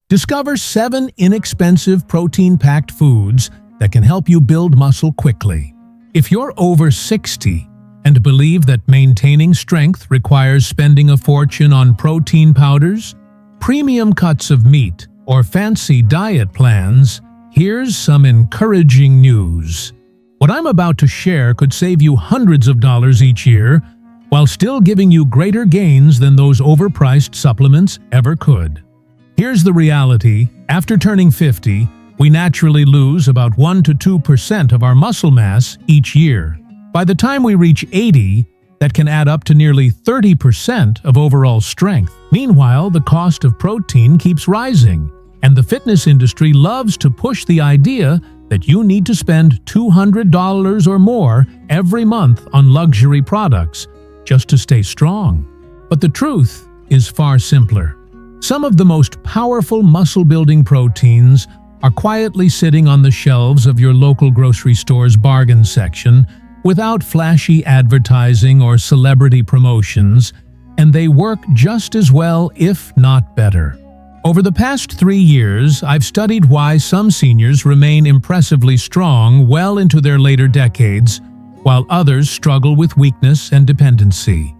Discover 7 inexpensive protein-packed foods that can help you build muscle quickly. If you're over 60 and believe that maintaining strength requires spending a fortune on protein powders, premium cuts of meat, or fancy diet plans, here's some encouraging news. What I'm about to share could save you hundreds of dollars each year while still giving you greater gains than those overpriced supplements ever could. Here's the reality. After turning 50, we naturally lose about 1 to 2% of our muscle mass each year. By the time we reach 80, that can add up to nearly 30% of overall strength. Meanwhile, the cost of protein keeps rising, and the fitness industry loves to push the idea that you need to spend $200 or more every month on luxury products just to stay strong. But the truth is far simpler. Some of the most powerful muscle-building proteins are quietly sitting on the shelves of your local grocery store's bargain section without flashy advertising or celebrity promotions, and they work just as well, if not better. Over the past 3 years, I've studied why some seniors remain impressively strong well into their later decades, while others struggle with weakness and dependency.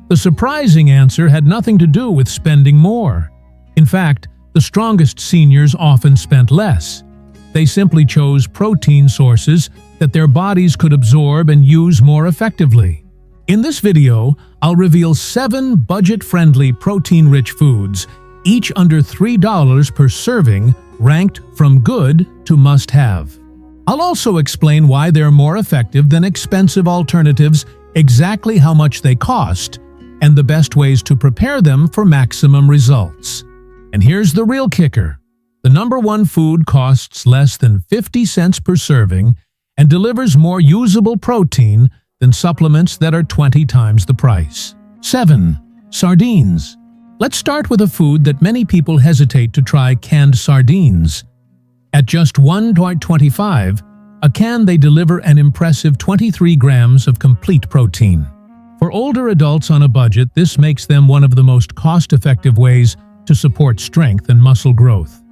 The surprising answer had nothing to do with spending more. In fact, the strongest seniors often spent less. They simply chose protein sources that their bodies could absorb and use more effectively. In this video, I'll reveal 7 budget-friendly protein-rich foods, each under $3 per serving, ranked from good to must-have. I'll also explain why they're more effective than expensive alternatives, exactly how much they cost, and the best ways to prepare them for maximum results. And here's the real kicker. The number one food costs less than 50 cents per serving and delivers more usable protein than supplements that are 20 times the price. 7. Sardines. Let's start with a food that many people hesitate to try: canned sardines. At just $1.25 a can, they deliver an impressive 23 grams of complete protein. For older adults on a budget, this makes them one of the most cost-effective ways to support strength and muscle growth.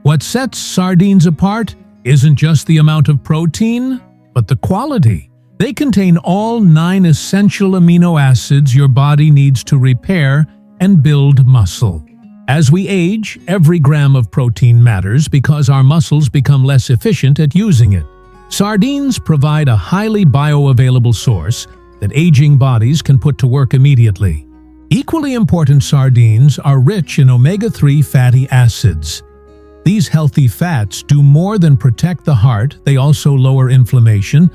What sets sardines apart isn't just the amount of protein, but the quality. They contain all 9 essential amino acids your body needs to repair and build muscle. As we age, every gram of protein matters because our muscles become less efficient at using it. Sardines provide a highly bioavailable source that aging bodies can put to work immediately. Equally important, sardines are rich in omega-3 fatty acids. These healthy fats do more than protect the heart, they also lower inflammation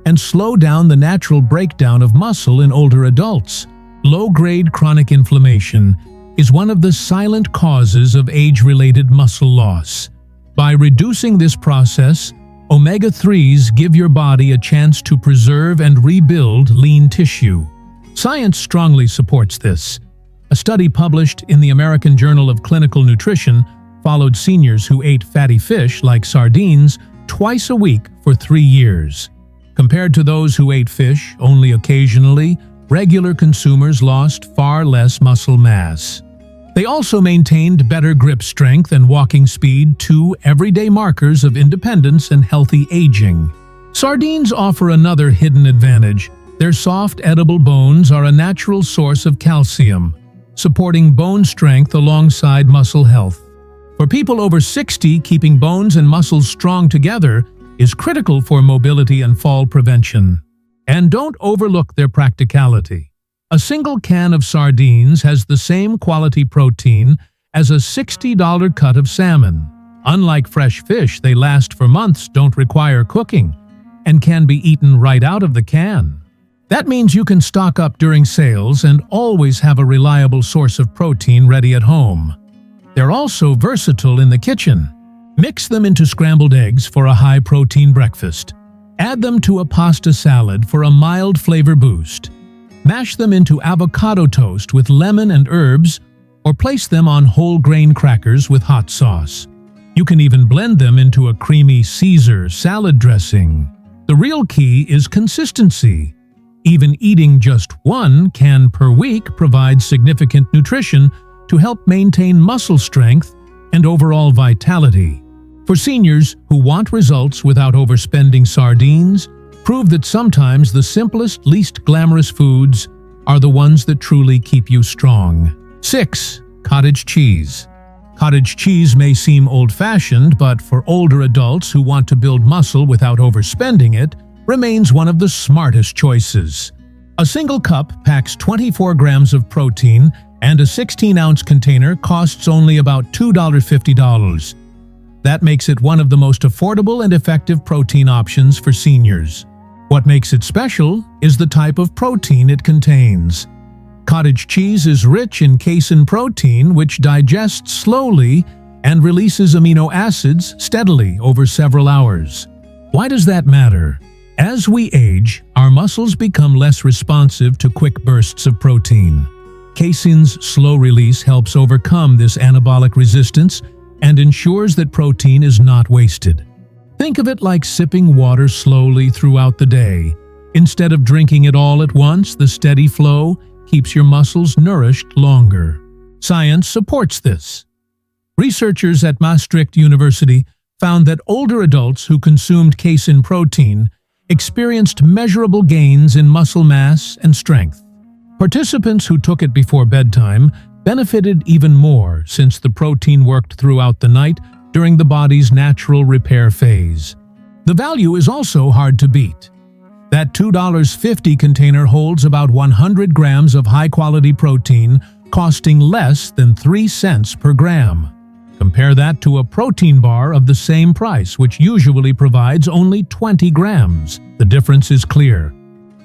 and slow down the natural breakdown of muscle in older adults. Low-grade chronic inflammation is one of the silent causes of age-related muscle loss. By reducing this process, omega-3s give your body a chance to preserve and rebuild lean tissue. Science strongly supports this. A study published in the American Journal of Clinical Nutrition followed seniors who ate fatty fish like sardines twice a week for 3 years. Compared to those who ate fish only occasionally, regular consumers lost far less muscle mass. They also maintained better grip strength and walking speed, 2 everyday markers of independence and healthy aging. Sardines offer another hidden advantage. Their soft, edible bones are a natural source of calcium, supporting bone strength alongside muscle health. For people over 60, keeping bones and muscles strong together is critical for mobility and fall prevention. And don't overlook their practicality. A single can of sardines has the same quality protein as a $60 cut of salmon. Unlike fresh fish, they last for months, don't require cooking, and can be eaten right out of the can. That means you can stock up during sales and always have a reliable source of protein ready at home. They're also versatile in the kitchen. Mix them into scrambled eggs for a high-protein breakfast. Add them to a pasta salad for a mild flavor boost. Mash them into avocado toast with lemon and herbs, or place them on whole grain crackers with hot sauce. You can even blend them into a creamy Caesar salad dressing. The real key is consistency. Even eating just 1 can per week provides significant nutrition to help maintain muscle strength and overall vitality. For seniors who want results without overspending, sardines prove that sometimes the simplest, least glamorous foods are the ones that truly keep you strong. 6. Cottage cheese. Cottage cheese may seem old-fashioned, but for older adults who want to build muscle without overspending it, remains one of the smartest choices. A single cup packs 24 grams of protein, and a 16-ounce container costs only about $2.50. That makes it one of the most affordable and effective protein options for seniors. What makes it special is the type of protein it contains. Cottage cheese is rich in casein protein, which digests slowly and releases amino acids steadily over several hours. Why does that matter? As we age, our muscles become less responsive to quick bursts of protein. Casein's slow release helps overcome this anabolic resistance and ensures that protein is not wasted. Think of it like sipping water slowly throughout the day. Instead of drinking it all at once, the steady flow keeps your muscles nourished longer. Science supports this. Researchers at Maastricht University found that older adults who consumed casein protein experienced measurable gains in muscle mass and strength. Participants who took it before bedtime benefited even more since the protein worked throughout the night during the body's natural repair phase. The value is also hard to beat. That $2.50 container holds about 100 grams of high-quality protein, costing less than 3 cents per gram. Compare that to a protein bar of the same price, which usually provides only 20 grams. The difference is clear.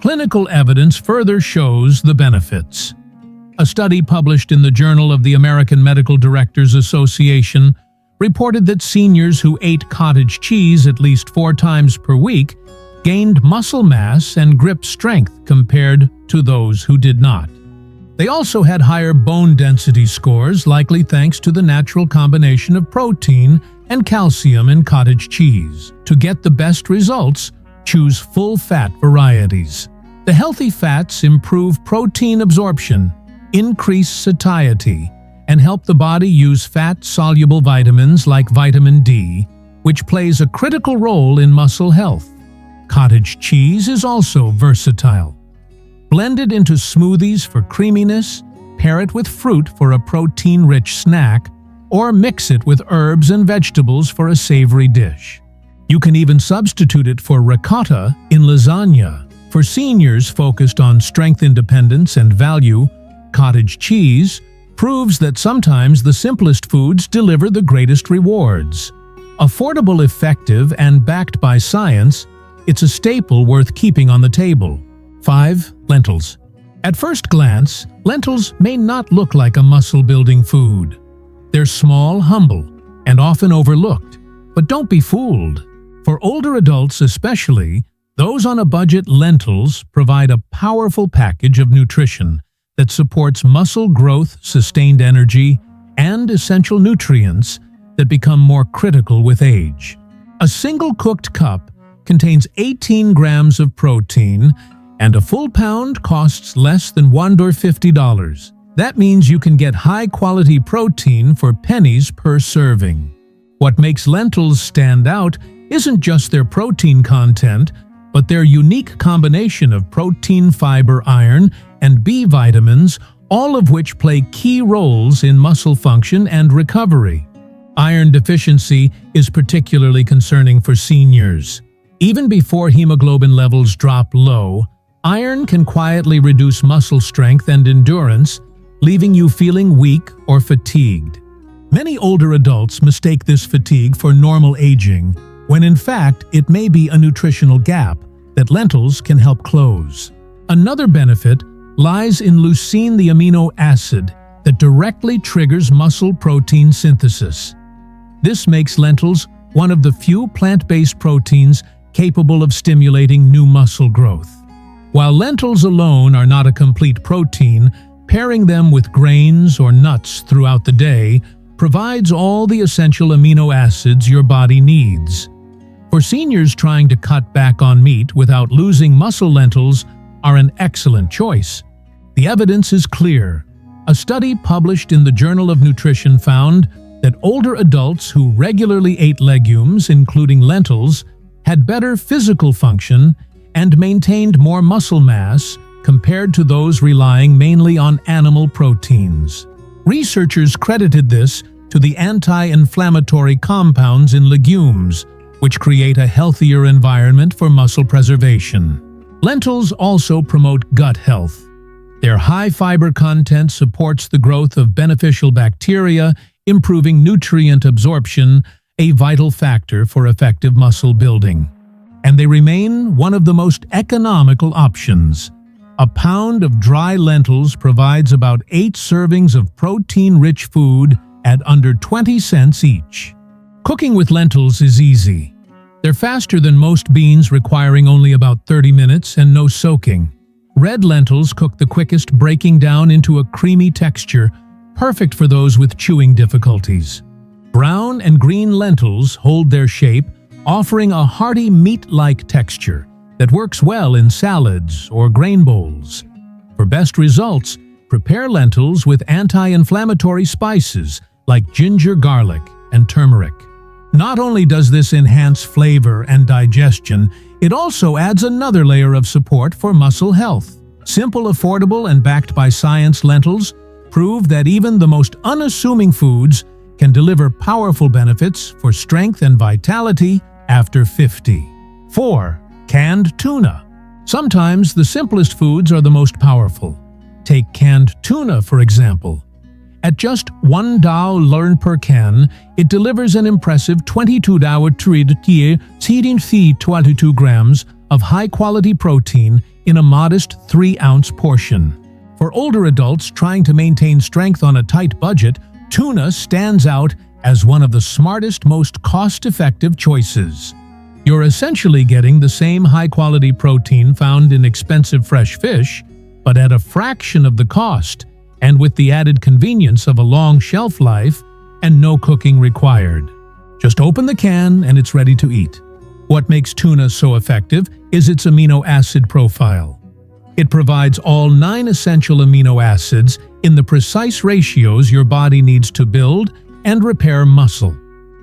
Clinical evidence further shows the benefits. A study published in the Journal of the American Medical Directors Association reported that seniors who ate cottage cheese at least 4 times per week gained muscle mass and grip strength compared to those who did not. They also had higher bone density scores, likely thanks to the natural combination of protein and calcium in cottage cheese. To get the best results, choose full-fat varieties. The healthy fats improve protein absorption, increase satiety, and help the body use fat-soluble vitamins like vitamin D, which plays a critical role in muscle health. Cottage cheese is also versatile. Blend it into smoothies for creaminess, pair it with fruit for a protein-rich snack, or mix it with herbs and vegetables for a savory dish. You can even substitute it for ricotta in lasagna. For seniors focused on strength independence and value, cottage cheese proves that sometimes the simplest foods deliver the greatest rewards. Affordable, effective, and backed by science, it's a staple worth keeping on the table. 5. Lentils. At first glance, lentils may not look like a muscle-building food. They're small, humble, and often overlooked. But don't be fooled. For older adults especially, those on a budget, lentils provide a powerful package of nutrition that supports muscle growth, sustained energy, and essential nutrients that become more critical with age. A single cooked cup contains 18 grams of protein, and a full pound costs less than $1.50. That means you can get high-quality protein for pennies per serving. What makes lentils stand out isn't just their protein content, but their unique combination of protein, fiber, iron, and B vitamins, all of which play key roles in muscle function and recovery. Iron deficiency is particularly concerning for seniors. Even before hemoglobin levels drop low, iron can quietly reduce muscle strength and endurance, leaving you feeling weak or fatigued. Many older adults mistake this fatigue for normal aging, when in fact it may be a nutritional gap that lentils can help close. Another benefit lies in leucine, the amino acid that directly triggers muscle protein synthesis. This makes lentils one of the few plant-based proteins capable of stimulating new muscle growth. While lentils alone are not a complete protein, pairing them with grains or nuts throughout the day provides all the essential amino acids your body needs. For seniors trying to cut back on meat without losing muscle, lentils are an excellent choice. The evidence is clear. A study published in the Journal of Nutrition found that older adults who regularly ate legumes, including lentils, had better physical function and maintained more muscle mass compared to those relying mainly on animal proteins. Researchers credited this to the anti-inflammatory compounds in legumes, which create a healthier environment for muscle preservation. Lentils also promote gut health. Their high fiber content supports the growth of beneficial bacteria, improving nutrient absorption, a vital factor for effective muscle building. And they remain one of the most economical options. A pound of dry lentils provides about 8 servings of protein-rich food at under 20 cents each. Cooking with lentils is easy. They're faster than most beans, requiring only about 30 minutes and no soaking. Red lentils cook the quickest, breaking down into a creamy texture, perfect for those with chewing difficulties. Brown and green lentils hold their shape, offering a hearty meat-like texture that works well in salads or grain bowls. For best results, prepare lentils with anti-inflammatory spices like ginger, garlic, and turmeric. Not only does this enhance flavor and digestion, it also adds another layer of support for muscle health. Simple, affordable, and backed by science, lentils prove that even the most unassuming foods can deliver powerful benefits for strength and vitality after 50. 4. Canned tuna. Sometimes the simplest foods are the most powerful. Take canned tuna, for example. At just $1 per can, it delivers an impressive 22 grams of high-quality protein in a modest 3-ounce portion. For older adults trying to maintain strength on a tight budget, tuna stands out as one of the smartest, most cost-effective choices. You're essentially getting the same high-quality protein found in expensive fresh fish, but at a fraction of the cost, and with the added convenience of a long shelf life and no cooking required. Just open the can and it's ready to eat. What makes tuna so effective is its amino acid profile. It provides all 9 essential amino acids in the precise ratios your body needs to build and repair muscle.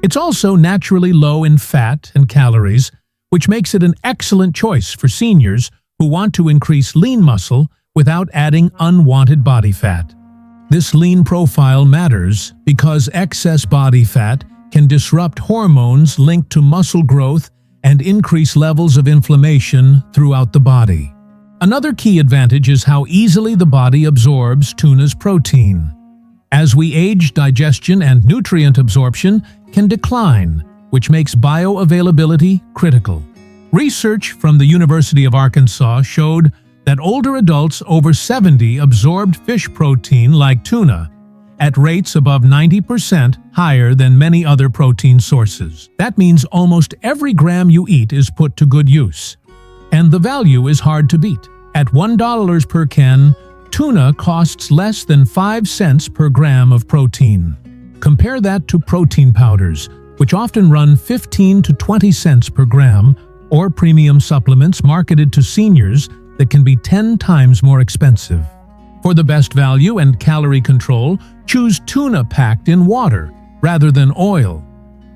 It's also naturally low in fat and calories, which makes it an excellent choice for seniors who want to increase lean muscle without adding unwanted body fat. This lean profile matters because excess body fat can disrupt hormones linked to muscle growth and increase levels of inflammation throughout the body. Another key advantage is how easily the body absorbs tuna's protein. As we age, digestion and nutrient absorption can decline, which makes bioavailability critical. Research from the University of Arkansas showed that older adults over 70 absorbed fish protein like tuna at rates above 90% higher than many other protein sources. That means almost every gram you eat is put to good use. And the value is hard to beat. At $1 per can, tuna costs less than 5 cents per gram of protein. Compare that to protein powders, which often run 15 to 20 cents per gram, or premium supplements marketed to seniors that can be 10 times more expensive. For the best value and calorie control, choose tuna packed in water rather than oil.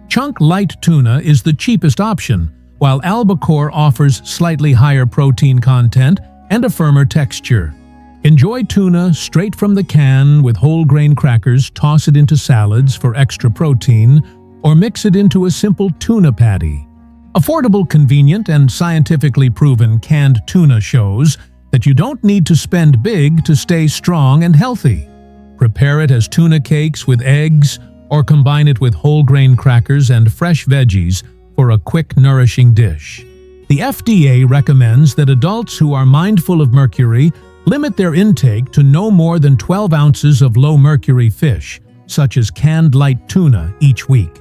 Chunk light tuna is the cheapest option, while albacore offers slightly higher protein content and a firmer texture. Enjoy tuna straight from the can with whole grain crackers, toss it into salads for extra protein, or mix it into a simple tuna patty. Affordable, convenient, and scientifically proven canned tuna shows that you don't need to spend big to stay strong and healthy. Prepare it as tuna cakes with eggs, or combine it with whole grain crackers and fresh veggies for a quick, nourishing dish. The FDA recommends that adults who are mindful of mercury limit their intake to no more than 12 ounces of low-mercury fish, such as canned light tuna, each week.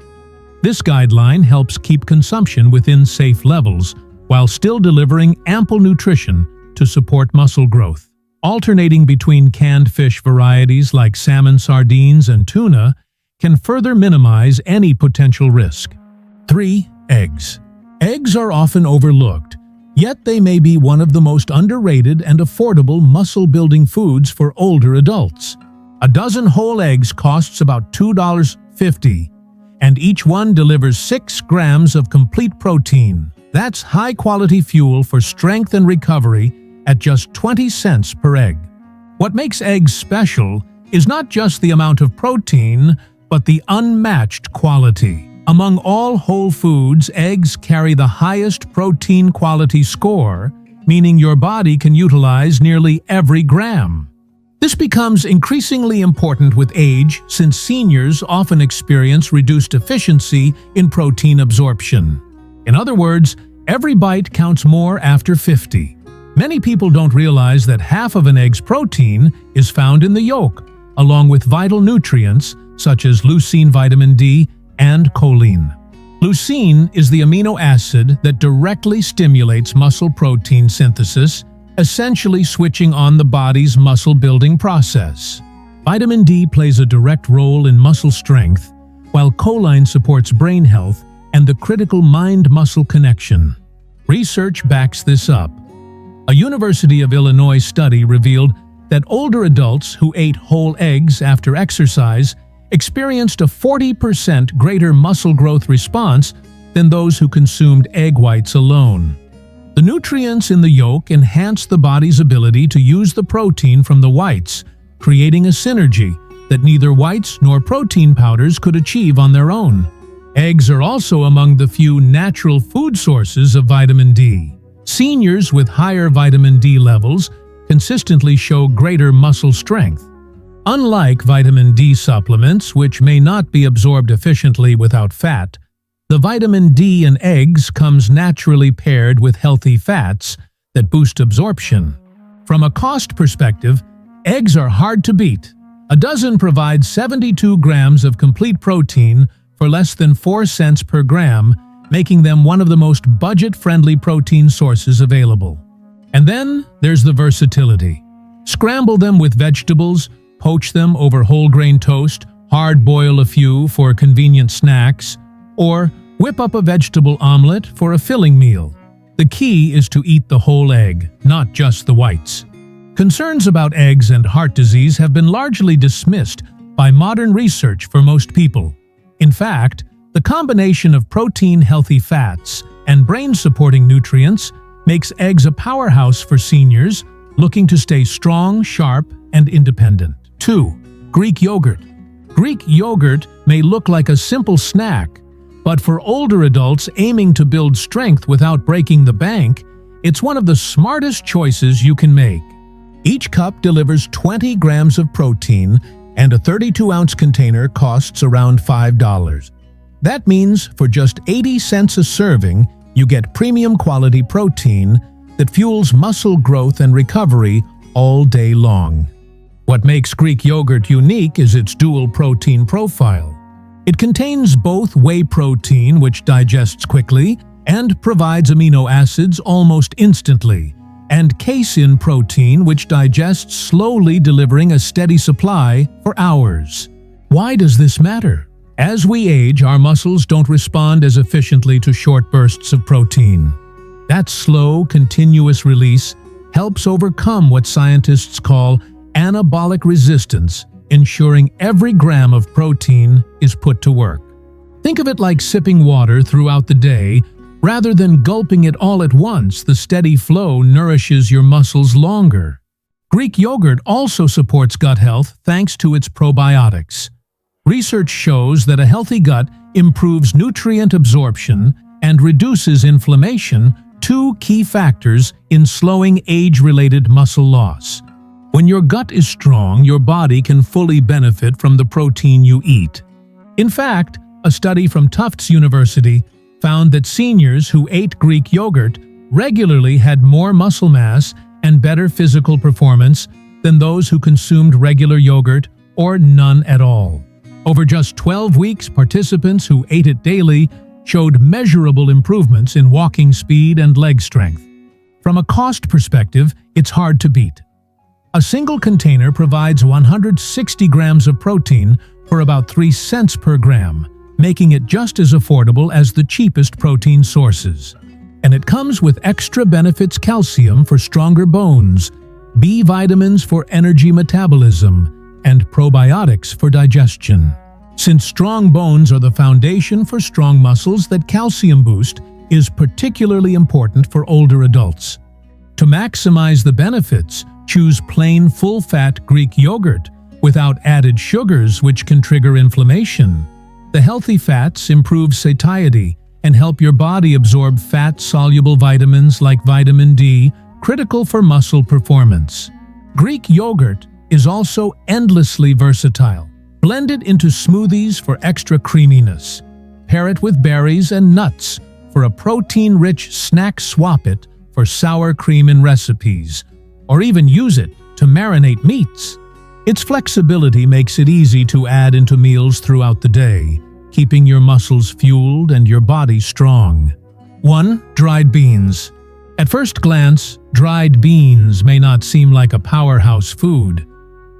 This guideline helps keep consumption within safe levels while still delivering ample nutrition to support muscle growth. Alternating between canned fish varieties like salmon, sardines, and tuna can further minimize any potential risk. 3. Eggs. Eggs are often overlooked, yet they may be one of the most underrated and affordable muscle-building foods for older adults. A dozen whole eggs costs about $2. 50, and each one delivers 6 grams of complete protein. That's high-quality fuel for strength and recovery at just 20 cents per egg. What makes eggs special is not just the amount of protein, but the unmatched quality. Among all whole foods, eggs carry the highest protein quality score, meaning your body can utilize nearly every gram. This becomes increasingly important with age, since seniors often experience reduced efficiency in protein absorption. In other words, every bite counts more after 50. Many people don't realize that half of an egg's protein is found in the yolk, along with vital nutrients such as leucine, vitamin D, and choline. Leucine is the amino acid that directly stimulates muscle protein synthesis, essentially switching on the body's muscle-building process. Vitamin D plays a direct role in muscle strength, while choline supports brain health and the critical mind-muscle connection. Research backs this up. A University of Illinois study revealed that older adults who ate whole eggs after exercise experienced a 40% greater muscle growth response than those who consumed egg whites alone. The nutrients in the yolk enhance the body's ability to use the protein from the whites, creating a synergy that neither whites nor protein powders could achieve on their own. Eggs are also among the few natural food sources of vitamin D. Seniors with higher vitamin D levels consistently show greater muscle strength. Unlike vitamin D supplements, which may not be absorbed efficiently without fat, the vitamin D in eggs comes naturally paired with healthy fats that boost absorption. From a cost perspective, eggs are hard to beat. A dozen provides 72 grams of complete protein for less than 4 cents per gram, making them one of the most budget-friendly protein sources available. And then there's the versatility. Scramble them with vegetables, poach them over whole grain toast, hard-boil a few for convenient snacks, or whip up a vegetable omelet for a filling meal. The key is to eat the whole egg, not just the whites. Concerns about eggs and heart disease have been largely dismissed by modern research for most people. In fact, the combination of protein-healthy fats and brain-supporting nutrients makes eggs a powerhouse for seniors looking to stay strong, sharp, and independent. 2. Greek yogurt. Greek yogurt may look like a simple snack, but for older adults aiming to build strength without breaking the bank, it's one of the smartest choices you can make. Each cup delivers 20 grams of protein, and a 32-ounce container costs around $5. That means for just 80 cents a serving, you get premium quality protein that fuels muscle growth and recovery all day long. What makes Greek yogurt unique is its dual protein profile. It contains both whey protein, which digests quickly and provides amino acids almost instantly, and casein protein, which digests slowly, delivering a steady supply for hours. Why does this matter? As we age, our muscles don't respond as efficiently to short bursts of protein. That slow, continuous release helps overcome what scientists call anabolic resistance, ensuring every gram of protein is put to work. Think of it like sipping water throughout the day. Rather than gulping it all at once, the steady flow nourishes your muscles longer. Greek yogurt also supports gut health thanks to its probiotics. Research shows that a healthy gut improves nutrient absorption and reduces inflammation, two key factors in slowing age-related muscle loss. When your gut is strong, your body can fully benefit from the protein you eat. In fact, a study from Tufts University found that seniors who ate Greek yogurt regularly had more muscle mass and better physical performance than those who consumed regular yogurt or none at all. Over just 12 weeks, participants who ate it daily showed measurable improvements in walking speed and leg strength. From a cost perspective, it's hard to beat. A single container provides 160 grams of protein for about 3 cents per gram, making it just as affordable as the cheapest protein sources. And it comes with extra benefits: calcium for stronger bones, B vitamins for energy metabolism, and probiotics for digestion. Since strong bones are the foundation for strong muscles, that calcium boost is particularly important for older adults. To maximize the benefits, choose plain full-fat Greek yogurt without added sugars, which can trigger inflammation. The healthy fats improve satiety and help your body absorb fat-soluble vitamins like vitamin D, critical for muscle performance. Greek yogurt is also endlessly versatile. Blend it into smoothies for extra creaminess. Pair it with berries and nuts for a protein-rich snack. Swap it for sour cream in recipes, or even use it to marinate meats. Its flexibility makes it easy to add into meals throughout the day, keeping your muscles fueled and your body strong. 1. Dried beans. At first glance, dried beans may not seem like a powerhouse food.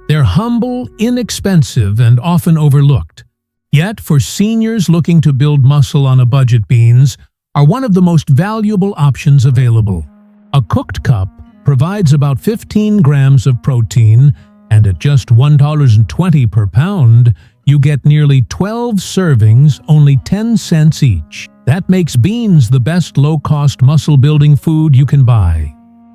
They're humble, inexpensive, and often overlooked. Yet, for seniors looking to build muscle on a budget, beans are one of the most valuable options available. A cooked cup provides about 15 grams of protein, and at just $1.20 per pound, you get nearly 12 servings, only 10 cents each. That makes beans the best low-cost muscle-building food you can buy.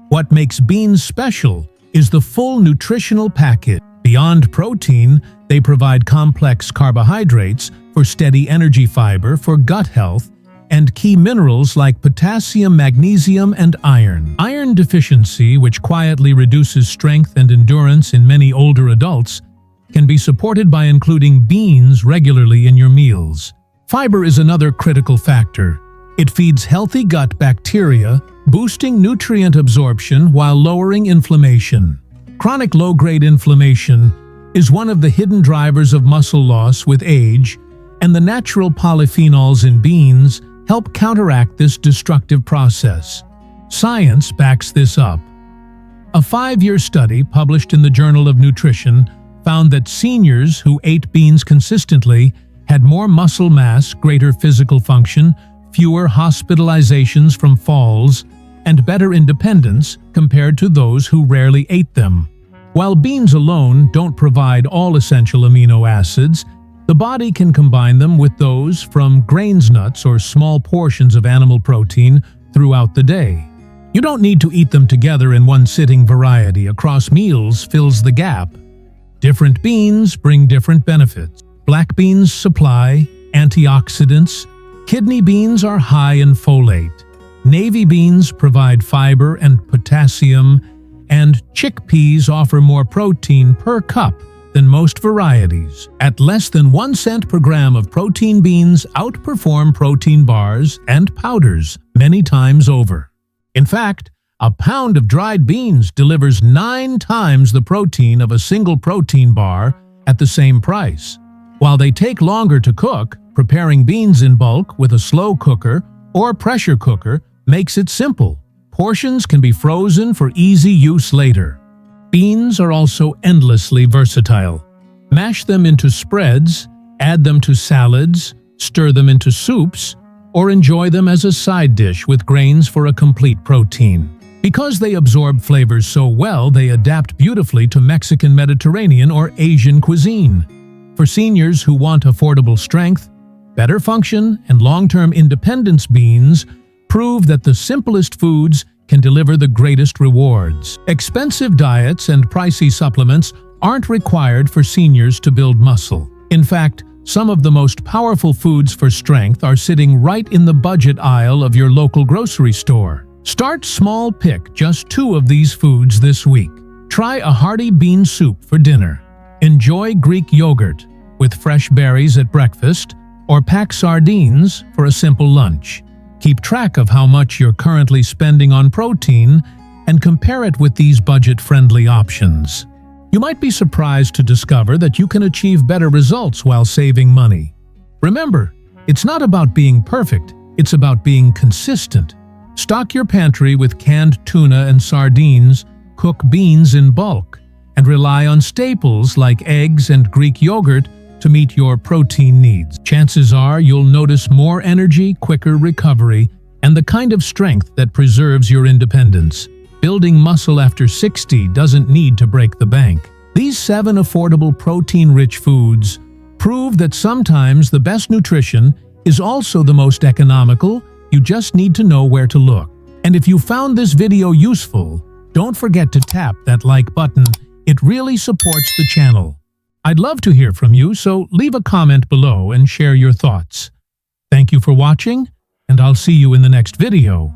What makes beans special is the full nutritional package. Beyond protein, they provide complex carbohydrates for steady energy, fiber for gut health, and key minerals like potassium, magnesium, and iron. Iron deficiency, which quietly reduces strength and endurance in many older adults, can be supported by including beans regularly in your meals. Fiber is another critical factor. It feeds healthy gut bacteria, boosting nutrient absorption while lowering inflammation. Chronic low-grade inflammation is one of the hidden drivers of muscle loss with age, and the natural polyphenols in beans help counteract this destructive process. Science backs this up. A 5-year study published in the Journal of Nutrition found that seniors who ate beans consistently had more muscle mass, greater physical function, fewer hospitalizations from falls, and better independence compared to those who rarely ate them. While beans alone don't provide all essential amino acids, the body can combine them with those from grains, nuts, or small portions of animal protein throughout the day. You don't need to eat them together in one sitting. Variety across meals fills the gap. Different beans bring different benefits. Black beans supply antioxidants. Kidney beans are high in folate. Navy beans provide fiber and potassium, and chickpeas offer more protein per cup than most varieties. At less than 1 cent per gram of protein, beans outperform protein bars and powders many times over. In fact, a pound of dried beans delivers 9 times the protein of a single protein bar at the same price. While they take longer to cook, preparing beans in bulk with a slow cooker or pressure cooker makes it simple. Portions can be frozen for easy use later. Beans are also endlessly versatile. Mash them into spreads, add them to salads, stir them into soups, or enjoy them as a side dish with grains for a complete protein. Because they absorb flavors so well, they adapt beautifully to Mexican, Mediterranean, or Asian cuisine. For seniors who want affordable strength, better function, and long-term independence, beans prove that the simplest foods can deliver the greatest rewards. Expensive diets and pricey supplements aren't required for seniors to build muscle. In fact, some of the most powerful foods for strength are sitting right in the budget aisle of your local grocery store. Start small, pick just 2 of these foods this week. Try a hearty bean soup for dinner. Enjoy Greek yogurt with fresh berries at breakfast, or pack sardines for a simple lunch. Keep track of how much you're currently spending on protein and compare it with these budget-friendly options. You might be surprised to discover that you can achieve better results while saving money. Remember, it's not about being perfect, it's about being consistent. Stock your pantry with canned tuna and sardines, cook beans in bulk, and rely on staples like eggs and Greek yogurt to meet your protein needs. Chances are you'll notice more energy, quicker recovery, and the kind of strength that preserves your independence. Building muscle after 60 doesn't need to break the bank. These 7 affordable protein-rich foods prove that sometimes the best nutrition is also the most economical. You just need to know where to look. And if you found this video useful, don't forget to tap that like button. It really supports the channel. I'd love to hear from you, so leave a comment below and share your thoughts. Thank you for watching, and I'll see you in the next video.